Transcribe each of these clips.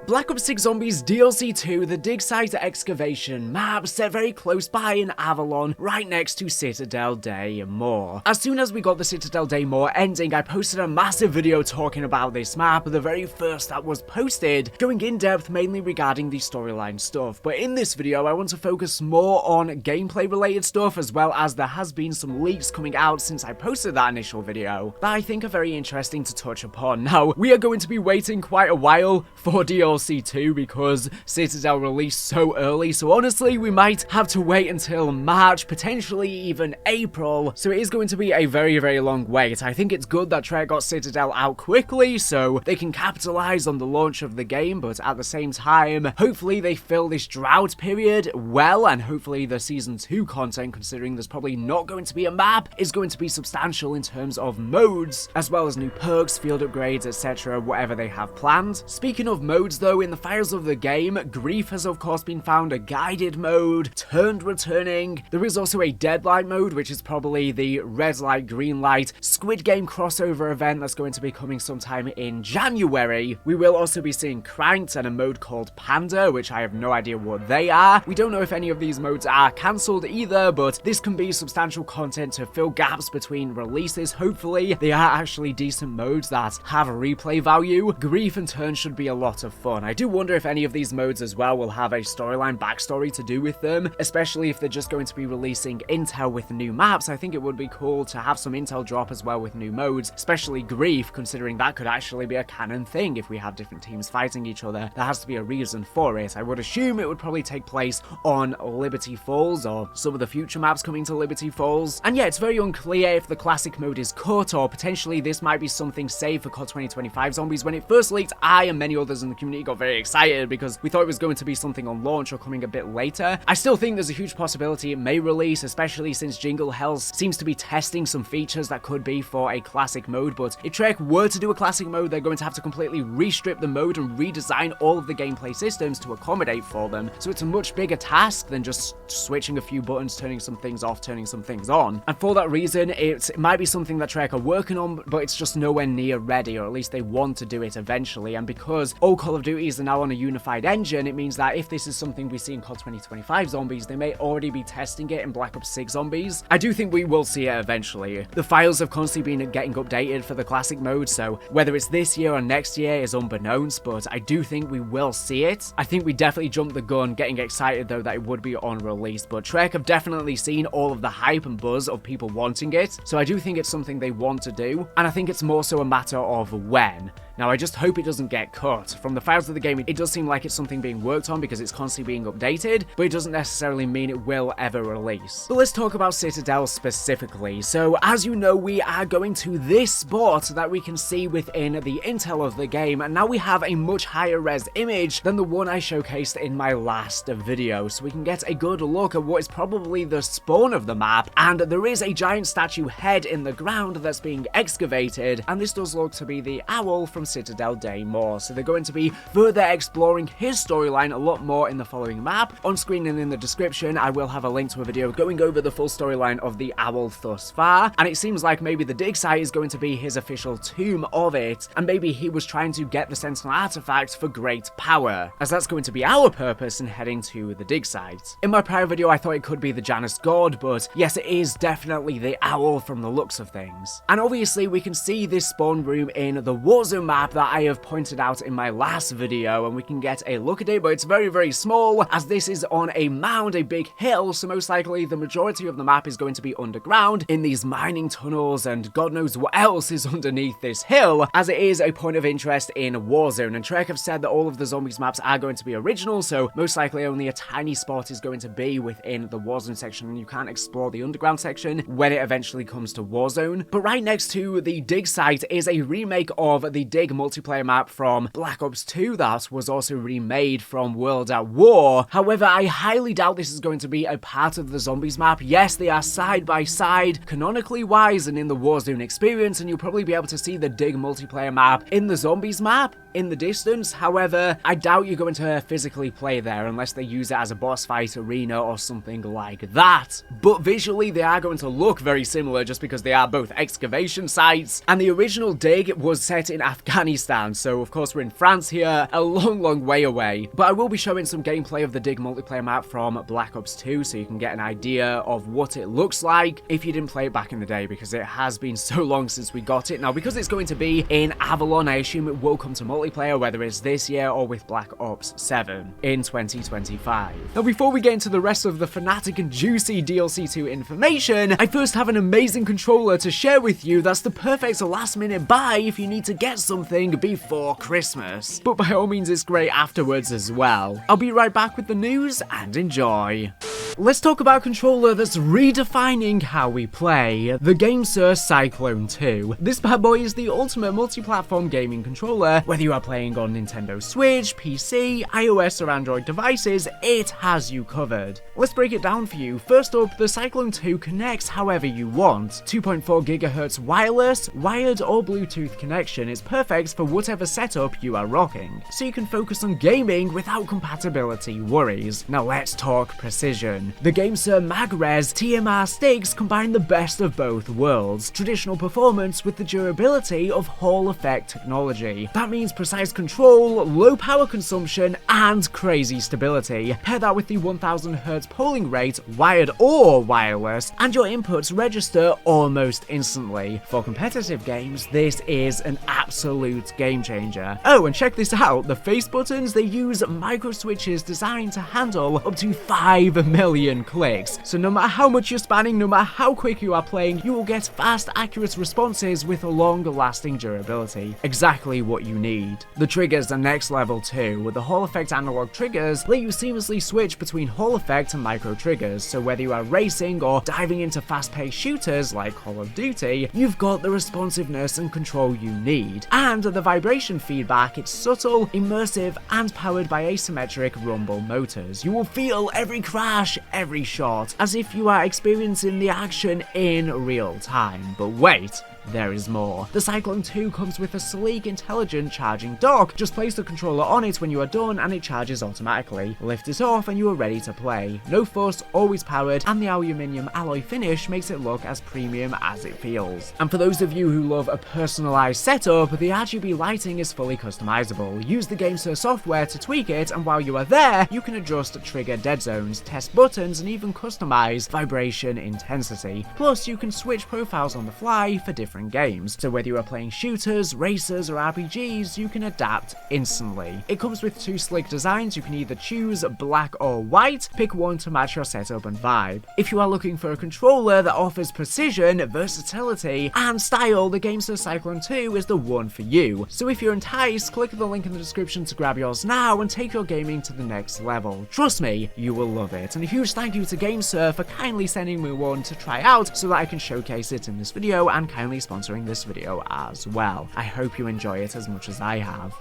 Black Ops 6 Zombies DLC 2, the dig site Excavation map set very close by in Avalon, right next to Citadel Day Moor. As soon as we got the Citadel Day Moor ending, I posted a massive video talking about this map, the very first that was posted, going in depth mainly regarding the storyline stuff. But in this video, I want to focus more on gameplay related stuff, as well as there has been some leaks coming out since I posted that initial video that I think are very interesting to touch upon. Now, we are going to be waiting quite a while for DLC 2 because Citadel released so early, so honestly we might have to wait until March, potentially even April, so it is going to be a very long wait. I think it's good that Treyarch got Citadel out quickly so they can capitalize on the launch of the game, but at the same time hopefully they fill this drought period well, and hopefully the season 2 content, considering there's probably not going to be a map, is going to be substantial in terms of modes, as well as new perks, field upgrades, etc, whatever they have planned. Speaking of modes though, in the files of the game, Grief has of course been found, a guided mode, Turned returning. There is also a Deadlight mode, which is probably the red light, green light Squid Game crossover event that's going to be coming sometime in January. We will also be seeing Cranked and a mode called Panda, which I have no idea what they are. We don't know if any of these modes are cancelled either, but this can be substantial content to fill gaps between releases. Hopefully they are actually decent modes that have replay value. Grief and Turn should be a lot of fun. I do wonder if any of these modes as well will have a storyline backstory to do with them, especially if they're just going to be releasing intel with new maps. I think it would be cool to have some intel drop as well with new modes, especially Grief, considering that could actually be a canon thing if we have different teams fighting each other. There has to be a reason for it. I would assume it would probably take place on Liberty Falls or some of the future maps coming to Liberty Falls. And yeah, it's very unclear if the classic mode is cut, or potentially this might be something saved for COD 2025 Zombies. When it first leaked, I and many others in the community got very excited because we thought it was going to be something on launch or coming a bit later. I still think there's a huge possibility it may release, especially since Jingle Hells seems to be testing some features that could be for a classic mode. But if Treyarch were to do a classic mode, they're going to have to completely restrip the mode and redesign all of the gameplay systems to accommodate for them. So it's a much bigger task than just switching a few buttons, turning some things off, turning some things on. And for that reason, it might be something that Treyarch are working on, but it's just nowhere near ready, or at least they want to do it eventually. And because all Call of Duties are now on a unified engine, it means that if this is something we see in COD 2025 Zombies, they may already be testing it in Black Ops 6 Zombies. I do think we will see it eventually. The files have constantly been getting updated for the classic mode, so whether it's this year or next year is unbeknownst, but I do think we will see it. I think we definitely jumped the gun getting excited though that it would be on release, but Treyarch have definitely seen all of the hype and buzz of people wanting it, so I do think it's something they want to do, and I think it's more so a matter of when. Now, I just hope it doesn't get cut. From the files of the game, it does seem like it's something being worked on because it's constantly being updated, but it doesn't necessarily mean it will ever release. But let's talk about Citadel specifically. So, as you know, we are going to this spot that we can see within the intel of the game, and now we have a much higher res image than the one I showcased in my last video, so we can get a good look at what is probably the spawn of the map, and there is a giant statue head in the ground that's being excavated, and this does look to be the owl from Citadel Day Moor, so they're going to be further exploring his storyline a lot more in the following map. On screen and in the description, I will have a link to a video going over the full storyline of the owl thus far, and it seems like maybe the dig site is going to be his official tomb of it, and maybe he was trying to get the Sentinel artifact for great power, as that's going to be our purpose in heading to the dig site. In my prior video, I thought it could be the Janus God, but yes, it is definitely the owl from the looks of things. And obviously, we can see this spawn room in the Warzone map that I have pointed out in my last video, and we can get a look at it, but it's very small, as this is on a mound, a big hill, so most likely the majority of the map is going to be underground in these mining tunnels, and God knows what else is underneath this hill, as it is a point of interest in Warzone. And Treyarch have said that all of the Zombies maps are going to be original, so most likely only a tiny spot is going to be within the Warzone section, and you can't explore the underground section when it eventually comes to Warzone. But right next to the dig site is a remake of the dig multiplayer map from Black Ops 2 that was also remade from World at War. However, I highly doubt this is going to be a part of the Zombies map. Yes, they are side by side, canonically wise, and in the Warzone experience, and you'll probably be able to see the dig multiplayer map in the Zombies map in the distance. However, I doubt you're going to physically play there unless they use it as a boss fight arena or something like that. But visually, they are going to look very similar just because they are both excavation sites, and the original dig was set in Afghanistan Afghanistan, so of course we're in France here, a long way away. But I will be showing some gameplay of the Dig multiplayer map from Black Ops 2 so you can get an idea of what it looks like if you didn't play it back in the day, because it has been so long since we got it. Now, because it's going to be in Avalon, I assume it will come to multiplayer, whether it's this year or with Black Ops 7 in 2025. Now, before we get into the rest of the thematic and juicy DLC 2 information, I first have an amazing controller to share with you that's the perfect last minute buy if you need to get something before Christmas. But by all means, it's great afterwards as well. I'll be right back with the news and enjoy. Let's talk about a controller that's redefining how we play, the GameSir Cyclone 2. This bad boy is the ultimate multi-platform gaming controller. Whether you are playing on Nintendo Switch, PC, iOS or Android devices, it has you covered. Let's break it down for you. First up, the Cyclone 2 connects however you want. 2.4 GHz wireless, wired or Bluetooth connection is perfect for whatever setup you are rocking, so you can focus on gaming without compatibility worries. Now let's talk precision. The GameSir MagRes TMR sticks combine the best of both worlds, traditional performance with the durability of Hall effect technology. That means precise control, low power consumption, and crazy stability. Pair that with the 1000 Hz polling rate, wired or wireless, and your inputs register almost instantly. For competitive games, this is an absolute game changer. Oh, and check this out, the face buttons, they use micro switches designed to handle up to 5 million clicks. So no matter how much you're spanning, no matter how quick you are playing, you will get fast, accurate responses with a long-lasting durability. Exactly what you need. The triggers are next level too, with the Hall effect analog triggers let you seamlessly switch between Hall effect and micro triggers, so whether you are racing or diving into fast-paced shooters like Call of Duty, you've got the responsiveness and control you need. And the vibration feedback, it's subtle, immersive, and powered by asymmetric rumble motors. You will feel every crash, every shot, as if you are experiencing the action in real time. But wait, there is more. The Cyclone 2 comes with a sleek, intelligent charging dock. Just place the controller on it when you are done and it charges automatically. Lift it off and you are ready to play. No fuss, always powered, and the aluminium alloy finish makes it look as premium as it feels. And for those of you who love a personalized setup, the RGB lighting is fully customizable. Use the GameSir software to tweak it, and while you are there, you can adjust trigger dead zones, test buttons, and even customize vibration intensity. Plus, you can switch profiles on the fly for different games, so whether you are playing shooters, racers, or RPGs, you can adapt instantly. It comes with 2 slick designs. You can either choose black or white, pick one to match your setup and vibe. If you are looking for a controller that offers precision, versatility, and style, the GameSir Cyclone 2 is the one for you. So if you're enticed, click the link in the description to grab yours now and take your gaming to the next level. Trust me, you will love it. And a huge thank you to GameSir for kindly sending me one to try out so that I can showcase it in this video, and kindly sponsoring this video as well. I hope you enjoy it as much as I have.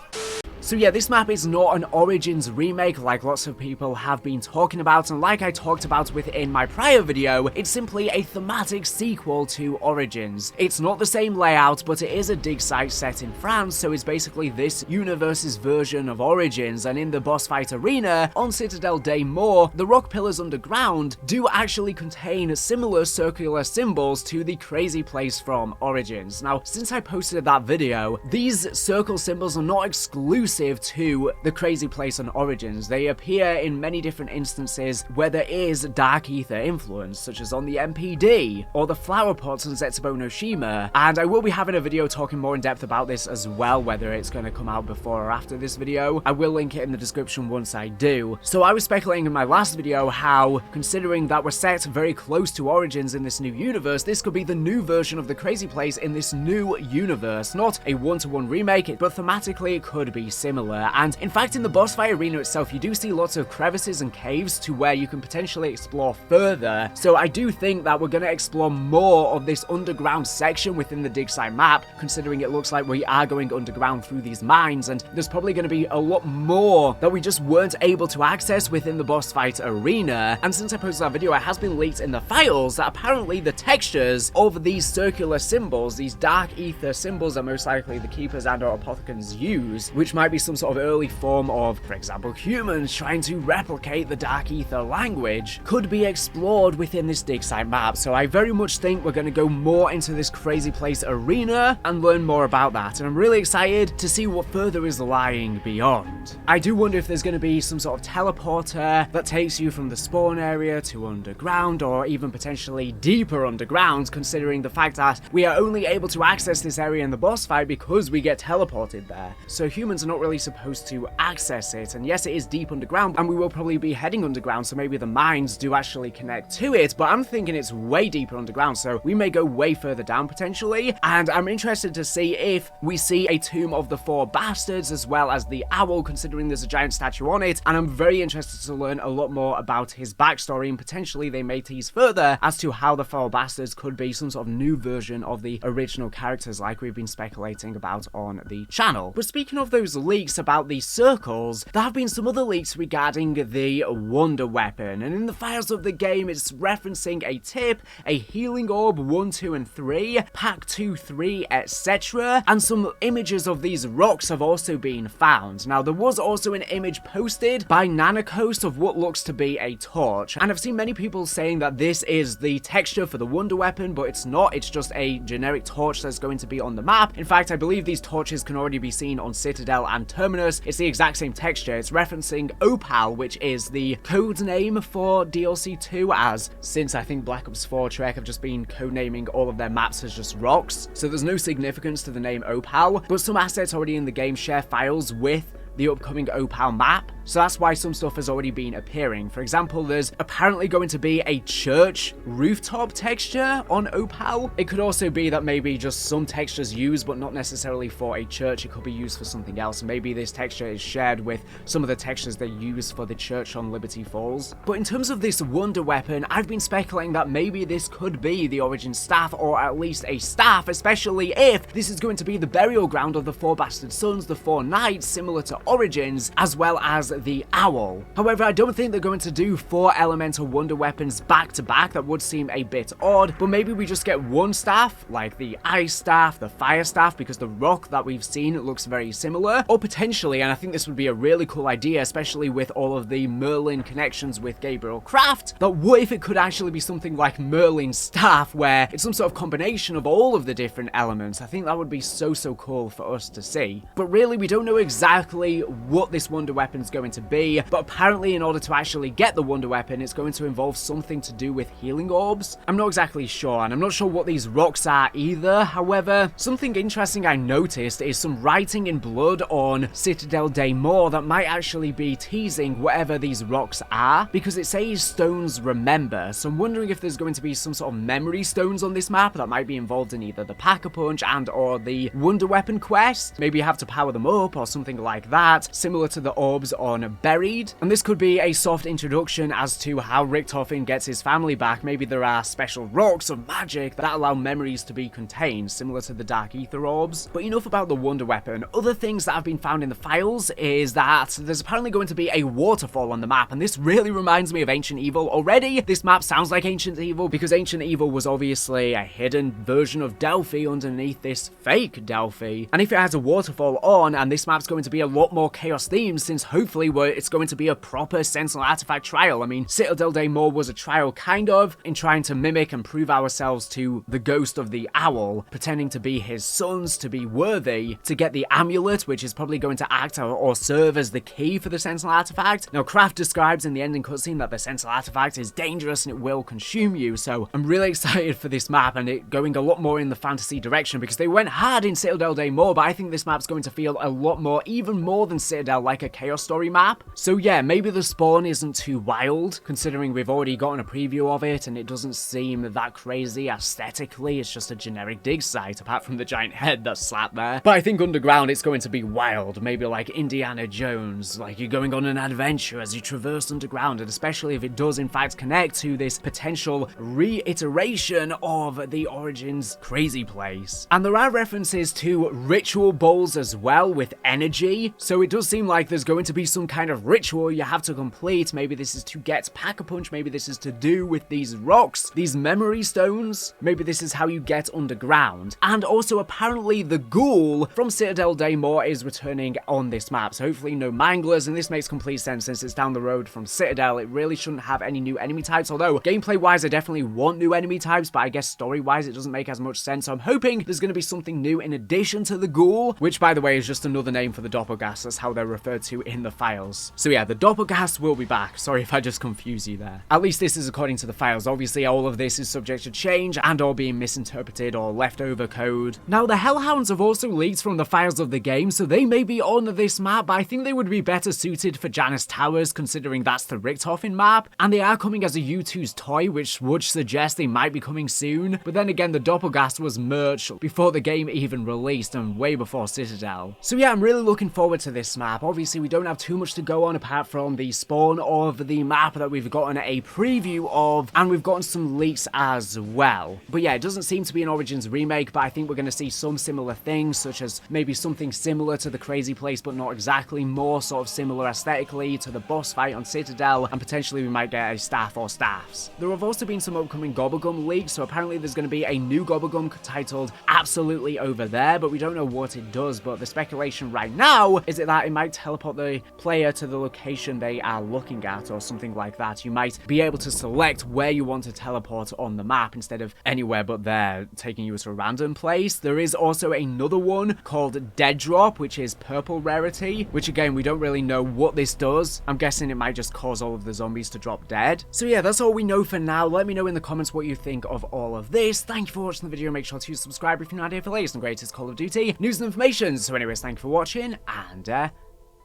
So yeah, this map is not an Origins remake like lots of people have been talking about, and like I talked about within my prior video, it's simply a thematic sequel to Origins. It's not the same layout, but it is a dig site set in France, so it's basically this universe's version of Origins, and in the boss fight arena on Citadel Day Moor, the rock pillars underground do actually contain similar circular symbols to the crazy place from Origins. Now, since I posted that video, these circle symbols are not exclusive to the crazy place on Origins. They appear in many different instances where there is dark ether influence, such as on the MPD or the flower pots on Zetsubo no Shima, and I will be having a video talking more in depth about this as well, whether it's going to come out before or after this video. I will link it in the description once I do. So I was speculating in my last video how, considering that we're set very close to Origins in this new universe, this could be the new version of the crazy place in this new universe. Not a one-to-one remake, but thematically it could be similar. And in fact, in the boss fight arena itself, you do see lots of crevices and caves to where you can potentially explore further. So I do think that we're going to explore more of this underground section within the dig site map, considering it looks like we are going underground through these mines, and there's probably going to be a lot more that we just weren't able to access within the boss fight arena. And since I posted that video, it has been leaked in the files that apparently the textures of these circular symbols, these dark ether symbols, are most likely the keepers and or apothecans use, which might be some sort of early form of, for example, humans trying to replicate the Dark Ether language could be explored within this dig site map. So I very much think we're going to go more into this crazy place arena and learn more about that, and I'm really excited to see what further is lying beyond. I do wonder if there's going to be some sort of teleporter that takes you from the spawn area to underground, or even potentially deeper underground, considering the fact that we are only able to access this area in the boss fight because we get teleported there. So humans are not really supposed to access it, and yes, it is deep underground, and we will probably be heading underground, so maybe the mines do actually connect to it, but I'm thinking it's way deeper underground, so we may go way further down potentially, and I'm interested to see if we see a Tomb of the Four Bastards as well as the owl, considering there's a giant statue on it, and I'm very interested to learn a lot more about his backstory, and potentially they may tease further as to how the Four Bastards could be some sort of new version of the original characters like we've been speculating about on the channel. But speaking of those leaks about the circles, there have been some other leaks regarding the Wonder Weapon, and in the files of the game it's referencing a tip, a healing orb 1, 2, and 3, pack 2, 3, etc, and some images of these rocks have also been found. Now there was also an image posted by Nanacoast of what looks to be a torch, and I've seen many people saying that this is the texture for the Wonder Weapon, but it's not, it's just a generic torch that's going to be on the map. In fact, I believe these torches can already be seen on Citadel and Terminus. It's the exact same texture. It's referencing Opal, which is the code name for DLC 2, as since I think Black Ops 4 Trek have just been codenaming all of their maps as just rocks, so there's no significance to the name Opal, but some assets already in the game share files with the upcoming Opal map, so that's why some stuff has already been appearing. For example, there's apparently going to be a church rooftop texture on Opal. It could also be that maybe just some textures used, but not necessarily for a church. It could be used for something else. Maybe this texture is shared with some of the textures they use for the church on Liberty Falls. But in terms of this Wonder Weapon, I've been speculating that maybe this could be the Origin staff, or at least a staff, especially if this is going to be the burial ground of the Four Bastard Sons, the Four Knights, similar to Origins, as well as the owl. However, I don't think they're going to do 4 elemental wonder weapons back to back. That would seem a bit odd, but maybe we just get one staff, like the ice staff, the fire staff, because the rock that we've seen looks very similar, or potentially, and I think this would be a really cool idea, especially with all of the Merlin connections with Gabriel Craft, that what if it could actually be something like Merlin's staff, where it's some sort of combination of all of the different elements. I think that would be so cool for us to see. But really, we don't know exactly what this wonder weapon is going to be, but apparently in order to actually get the wonder weapon, it's going to involve something to do with healing orbs. I'm not exactly sure, and I'm not sure what these rocks are either. However, something interesting I noticed is some writing in blood on Citadel Day More that might actually be teasing whatever these rocks are, because it says stones remember, so I'm wondering if there's going to be some sort of memory stones on this map that might be involved in either the Pack-a-Punch and or the wonder weapon quest. Maybe you have to power them up or something like that, similar to the orbs on Buried. And this could be a soft introduction as to how Richtofen gets his family back. Maybe there are special rocks of magic that allow memories to be contained, similar to the Dark Ether orbs. But enough about the wonder weapon. Other things that have been found in the files is that there's apparently going to be a waterfall on the map, and this really reminds me of Ancient Evil. Already, this map sounds like Ancient Evil, because Ancient Evil was obviously a hidden version of Delphi underneath this fake Delphi. And if it has a waterfall on, and this map's going to be a lot more chaos themed, since hopefully it's going to be a proper Sentinel artifact trial. I mean, Citadel Day More was a trial kind of, in trying to mimic and prove ourselves to the ghost of the owl, pretending to be his sons, to be worthy, to get the amulet, which is probably going to act or serve as the key for the Sentinel artifact. Now, Kraft describes in the ending cutscene that the Sentinel artifact is dangerous and it will consume you, so I'm really excited for this map and it going a lot more in the fantasy direction, because they went hard in Citadel Day More, but I think this map's going to feel a lot more, even more than Citadel, like a Chaos Story map. So yeah, maybe the spawn isn't too wild, considering we've already gotten a preview of it and it doesn't seem that crazy aesthetically. It's just a generic dig site, apart from the giant head that's slapped there. But I think underground it's going to be wild, maybe like Indiana Jones, like you're going on an adventure as you traverse underground, and especially if it does in fact connect to this potential reiteration of the Origins crazy place. And there are references to ritual bowls as well with energy, so So it does seem like there's going to be some kind of ritual you have to complete. Maybe this is to get Pack-a-Punch, maybe this is to do with these rocks, these memory stones, maybe this is how you get underground. And also apparently the ghoul from Citadel Daymore is returning on this map, so hopefully no manglers, and this makes complete sense since it's down the road from Citadel. It really shouldn't have any new enemy types, although gameplay wise I definitely want new enemy types, but I guess story wise it doesn't make as much sense. So I'm hoping there's going to be something new in addition to the ghoul, which by the way is just another name for the Doppelgas. That's how they're referred to in the files. So yeah, the Doppelgas will be back. Sorry if I just confuse you there. At least this is according to the files. Obviously all of this is subject to change and all being misinterpreted or leftover code. Now the Hellhounds have also leaked from the files of the game, so they may be on this map, but I think they would be better suited for Janus Towers considering that's the Richthofen map, and they are coming as a U2's toy, which would suggest they might be coming soon. But then again, the Doppelgas was merch before the game even released and way before Citadel. So yeah, I'm really looking forward to this map. Obviously we don't have too much to go on apart from the spawn of the map that we've gotten a preview of, and we've gotten some leaks as well. But yeah, it doesn't seem to be an Origins remake, but I think we're going to see some similar things, such as maybe something similar to the Crazy Place but not exactly, more sort of similar aesthetically to the boss fight on Citadel, and potentially we might get a staff or staffs. There have also been some upcoming Gobblegum leaks, so apparently there's going to be a new Gobblegum titled Absolutely Over There, but we don't know what it does. But the speculation right now is that it might teleport the player to the location they are looking at or something like that. You might be able to select where you want to teleport on the map instead of anywhere but there, taking you to a random place. There is also another one called Dead Drop, which is purple rarity, which again we don't really know what this does. I'm guessing it might just cause all of the zombies to drop dead. So yeah, that's all we know for now. Let me know in the comments what you think of all of this. Thank you for watching the video. Make sure to subscribe if you're not here for the latest and greatest Call of Duty news and information. So anyways, thank you for watching, and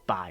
bye.